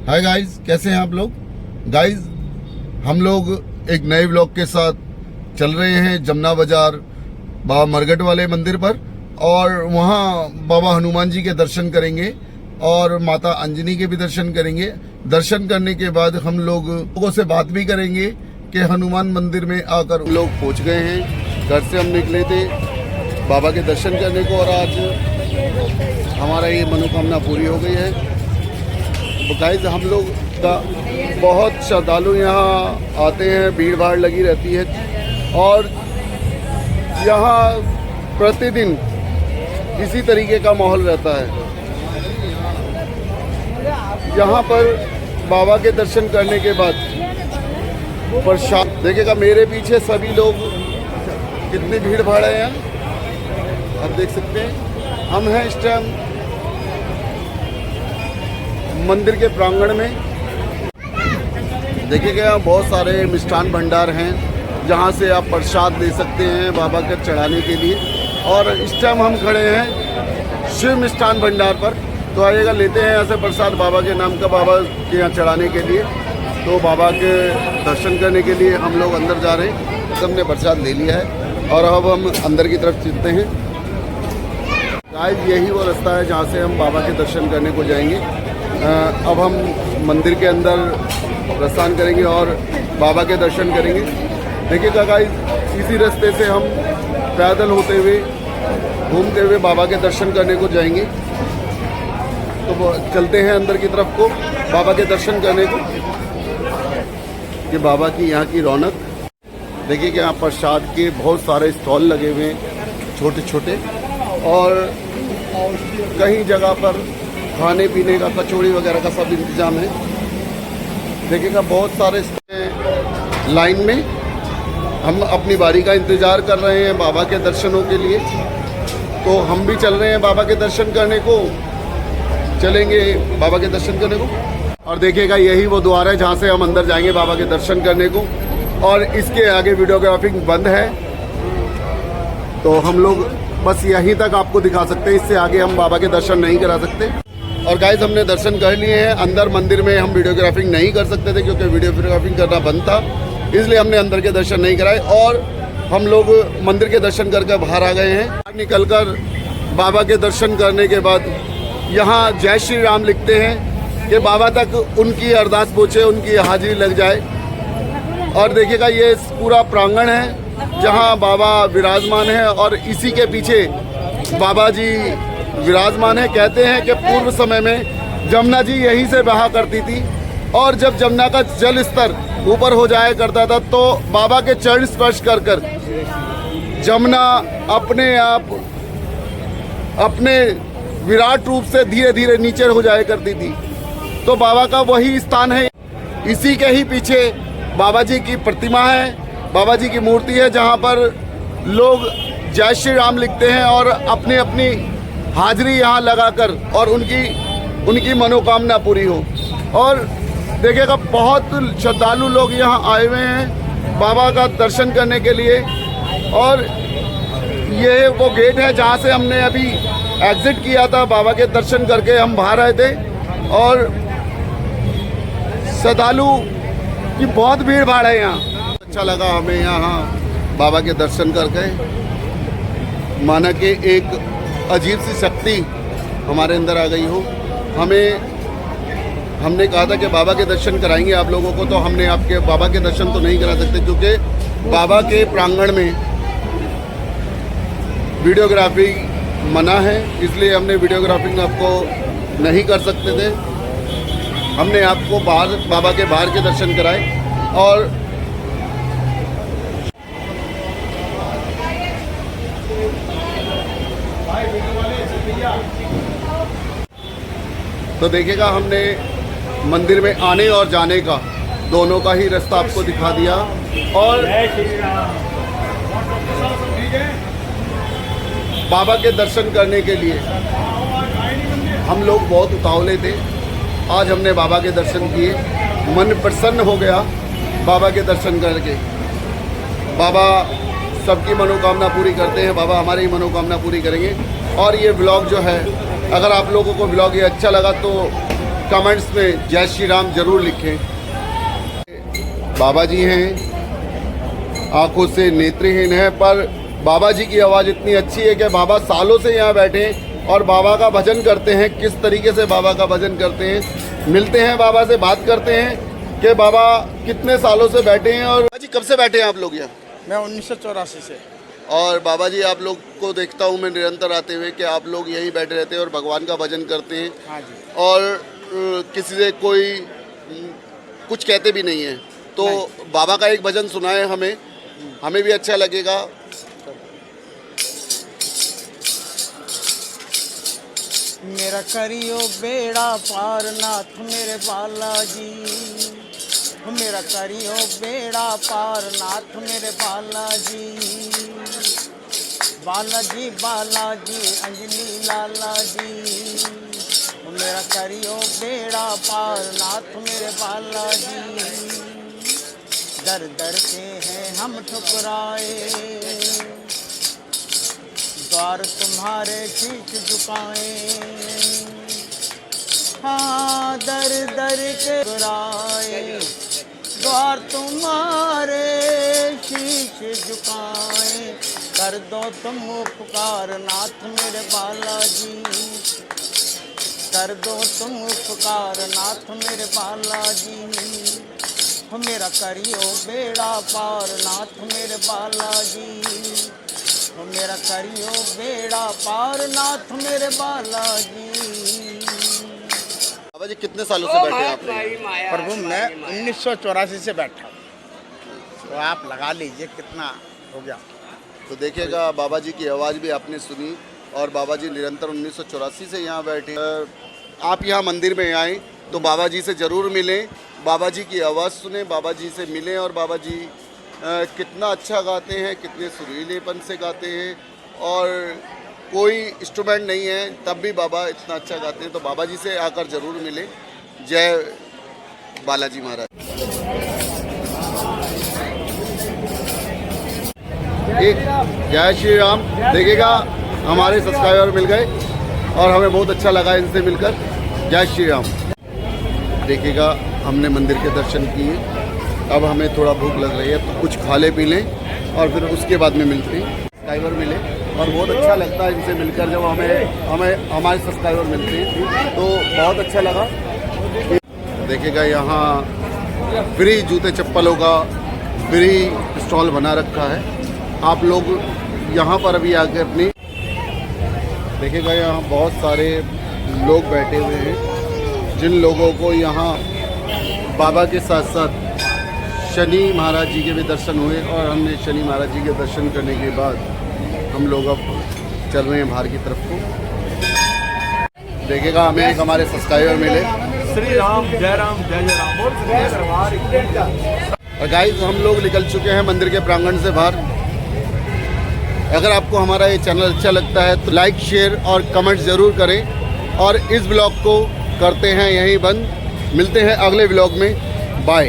Hi guys, कैसे हैं आप लोग। गाइस, हम लोग एक नए ब्लॉग के साथ चल रहे हैं जमुना बाजार बाबा मरघट वाले मंदिर पर, और वहाँ बाबा हनुमान जी के दर्शन करेंगे और माता अंजनी के भी दर्शन करेंगे। दर्शन करने के बाद हम लोगों से बात भी करेंगे कि हनुमान मंदिर में आकर लोग पहुँच गए हैं। घर से हम निकले थे बाबा के दर्शन करने को, और आज हमारा ये मनोकामना पूरी हो गई है। तो गाइस, हम लोग का बहुत श्रद्धालु यहाँ आते हैं, भीड़ भाड़ लगी रहती है, और यहाँ प्रतिदिन इसी तरीके का माहौल रहता है। यहाँ पर बाबा के दर्शन करने के बाद प्रसाद देखिएगा। मेरे पीछे सभी लोग, कितनी भीड़ भाड़ है यहाँ, आप देख सकते हैं। हम हैं इस टाइम मंदिर के प्रांगण में। देखिएगा, यहाँ बहुत सारे मिष्ठान भंडार हैं जहाँ से आप प्रसाद ले सकते हैं बाबा के चढ़ाने के लिए। और इस टाइम हम खड़े हैं शिव मिष्ठान भंडार पर। तो आइएगा, लेते हैं यहाँ से प्रसाद बाबा के नाम का, बाबा के यहाँ चढ़ाने के लिए। तो बाबा के दर्शन करने के लिए हम लोग अंदर जा रहे हैं। सबने प्रसाद ले लिया है और अब हम अंदर की तरफ चलते हैं। गाइस, यही वो रास्ता है जहाँ से हम बाबा के दर्शन करने को जाएंगे। अब हम मंदिर के अंदर प्रस्थान करेंगे और बाबा के दर्शन करेंगे। देखिएगा गाइस, इसी रास्ते से हम पैदल होते हुए, घूमते हुए बाबा के दर्शन करने को जाएंगे। तो चलते हैं अंदर की तरफ को, बाबा के दर्शन करने को। कि बाबा की यहाँ की रौनक देखिए कि यहाँ प्रसाद के बहुत सारे स्टॉल लगे हुए हैं, छोटे छोटे, और कई जगह पर खाने पीने का, कचौड़ी वगैरह का सब इंतजाम है। देखिएगा, बहुत सारे लाइन में हम अपनी बारी का इंतज़ार कर रहे हैं बाबा के दर्शनों के लिए। तो हम भी चल रहे हैं बाबा के दर्शन करने को, चलेंगे बाबा के दर्शन करने को। और देखिएगा, यही वो द्वार है जहाँ से हम अंदर जाएंगे बाबा के दर्शन करने को। और इसके आगे वीडियोग्राफिंग बंद है, तो हम लोग बस यहीं तक आपको दिखा सकते हैं। इससे आगे हम बाबा के दर्शन नहीं करा सकते। और गाइस, हमने दर्शन कर लिए हैं। अंदर मंदिर में हम वीडियोग्राफिंग नहीं कर सकते थे क्योंकि वीडियोग्राफिंग करना बंद था, इसलिए हमने अंदर के दर्शन नहीं कराए। और हम लोग मंदिर के दर्शन करके बाहर आ गए हैं। निकलकर बाबा के दर्शन करने के बाद यहाँ जय श्री राम लिखते हैं कि बाबा तक उनकी अरदास पहुँचे, उनकी हाजिरी लग जाए। और देखिएगा, ये पूरा प्रांगण है जहाँ बाबा विराजमान है, और इसी के पीछे बाबा जी विराजमान है। कहते हैं कि पूर्व समय में जमुना जी यहीं से बहा करती थी, और जब जमुना का जल स्तर ऊपर हो जाया करता था तो बाबा के चरण स्पर्श कर कर जमुना अपने आप अपने विराट रूप से धीरे धीरे नीचे हो जाया करती थी। तो बाबा का वही स्थान है। इसी के ही पीछे बाबा जी की प्रतिमा है, बाबा जी की मूर्ति है, जहाँ पर लोग जय श्री राम लिखते हैं और अपनी अपनी हाजिरी यहाँ लगाकर और उनकी मनोकामना पूरी हो। और देखिएगा, बहुत श्रद्धालु लोग यहाँ आए हुए हैं बाबा का दर्शन करने के लिए। और ये वो गेट है जहाँ से हमने अभी एग्जिट किया था। बाबा के दर्शन करके हम बाहर आए थे, और श्रद्धालु की बहुत भीड़ भाड़ है यहाँ। अच्छा लगा हमें यहाँ बाबा के दर्शन करके। माना कि एक अजीब सी शक्ति हमारे अंदर आ गई हो। हमने कहा था कि बाबा के दर्शन कराएंगे आप लोगों को, तो हमने आपके बाबा के दर्शन तो नहीं करा सकते क्योंकि बाबा के प्रांगण में वीडियोग्राफी मना है, इसलिए हमने वीडियोग्राफिंग आपको नहीं कर सकते थे। हमने आपको बाहर, बाबा के बाहर के दर्शन कराए। और तो देखिएगा, हमने मंदिर में आने और जाने का दोनों का ही रास्ता आपको दिखा दिया। और बाबा के दर्शन करने के लिए हम लोग बहुत उतावले थे। आज हमने बाबा के दर्शन किए, मन प्रसन्न हो गया बाबा के दर्शन करके। बाबा सबकी मनोकामना पूरी करते हैं, बाबा हमारी ही मनोकामना पूरी करेंगे। और ये ब्लॉग जो है, अगर आप लोगों को ब्लॉग ये अच्छा लगा तो कमेंट्स में जय श्री राम जरूर लिखें। बाबा जी हैं, आंखों से नेत्रहीन है, पर बाबा जी की आवाज़ इतनी अच्छी है कि बाबा सालों से यहाँ बैठे हैं और बाबा का भजन करते हैं। किस तरीके से बाबा का भजन करते हैं, मिलते हैं बाबा से, बात करते हैं कि बाबा कितने सालों से बैठे हैं। और बाबा जी कब से बैठे हैं आप लोग यहाँ? मैं 1984 से। और बाबा जी आप लोग को देखता हूँ मैं निरंतर आते हुए कि आप लोग यहीं बैठे रहते हैं और भगवान का भजन करते हैं। हाँ जी। और किसी से कोई कुछ कहते भी नहीं है। तो बाबा का एक भजन सुनाए हमें भी अच्छा लगेगा। मेरा करियो बेड़ा पार नाथ मेरे बालाजी, मेरा करियो बेड़ा पार नाथ मेरे बालाजी। बालाजी बालाजी अंजलि लाला जी, मेरा करियो बेड़ा पार नाथ मेरे बालाजी। दर दर के हैं हम ठुकराए, द्वार तुम्हारे शीश झुकाए। हाँ दर दर के ठुकराए, द्वार तुम्हारे शीश झुकाए। कर दो तुम उपकार नाथ मेरे बालाजी, कर दो तुम उपकार नाथ मेरे बालाजी। मेरा करियो बेड़ा पार नाथ मेरे बालाजी, मेरा करियो बेड़ा पार नाथ मेरे बालाजी। बाबा जी कितने सालों से बैठे हैं आप लोग? प्रभु मैं 1984 से बैठा हूँ, तो आप लगा लीजिए कितना हो गया। तो देखिएगा बाबा जी की आवाज़ भी आपने सुनी और बाबा जी निरंतर 1984 से यहाँ बैठे। आप यहाँ मंदिर में आएँ तो बाबा जी से ज़रूर मिलें, बाबा जी की आवाज़ सुने, बाबा जी से मिलें। और बाबा जी कितना अच्छा गाते हैं, कितने सुरीलेपन से गाते हैं और कोई इंस्ट्रूमेंट नहीं है तब भी बाबा इतना अच्छा गाते हैं। तो बाबा जी से आकर ज़रूर मिलें। जय बालाजी महाराज। एक जय श्री राम। देखिएगा हमारे सब्सक्राइबर मिल गए और हमें बहुत अच्छा लगा इनसे मिलकर। जय श्री राम। देखिएगा हमने मंदिर के दर्शन किए, अब हमें थोड़ा भूख लग रही है तो कुछ खा ले पी लें और फिर उसके बाद में मिलते हैं। सब्सक्राइबर मिले और बहुत अच्छा लगता है इनसे मिलकर, जब हमें हमारे सब्सक्राइबर मिलते हैं तो बहुत अच्छा लगा। देखिएगा यहाँ फ्री जूते चप्पलों का फ्री स्टॉल बना रखा है। आप लोग यहाँ पर अभी आके अपनी देखिएगा, यहाँ बहुत सारे लोग बैठे हुए हैं जिन लोगों को यहाँ बाबा के साथ साथ शनि महाराज जी के भी दर्शन हुए। और हमने शनि महाराज जी के दर्शन करने के बाद हम लोग अब चल रहे हैं बाहर की तरफ को। देखिएगा हमें एक हमारे सब्सक्राइबर मिले। श्री राम जय राम जय जय राम बोल। और गाइस हम लोग निकल चुके हैं मंदिर के प्रांगण से बाहर। अगर आपको हमारा ये चैनल अच्छा लगता है तो लाइक शेयर और कमेंट ज़रूर करें। और इस ब्लॉग को करते हैं यहीं बंद। मिलते हैं अगले ब्लॉग में। बाय।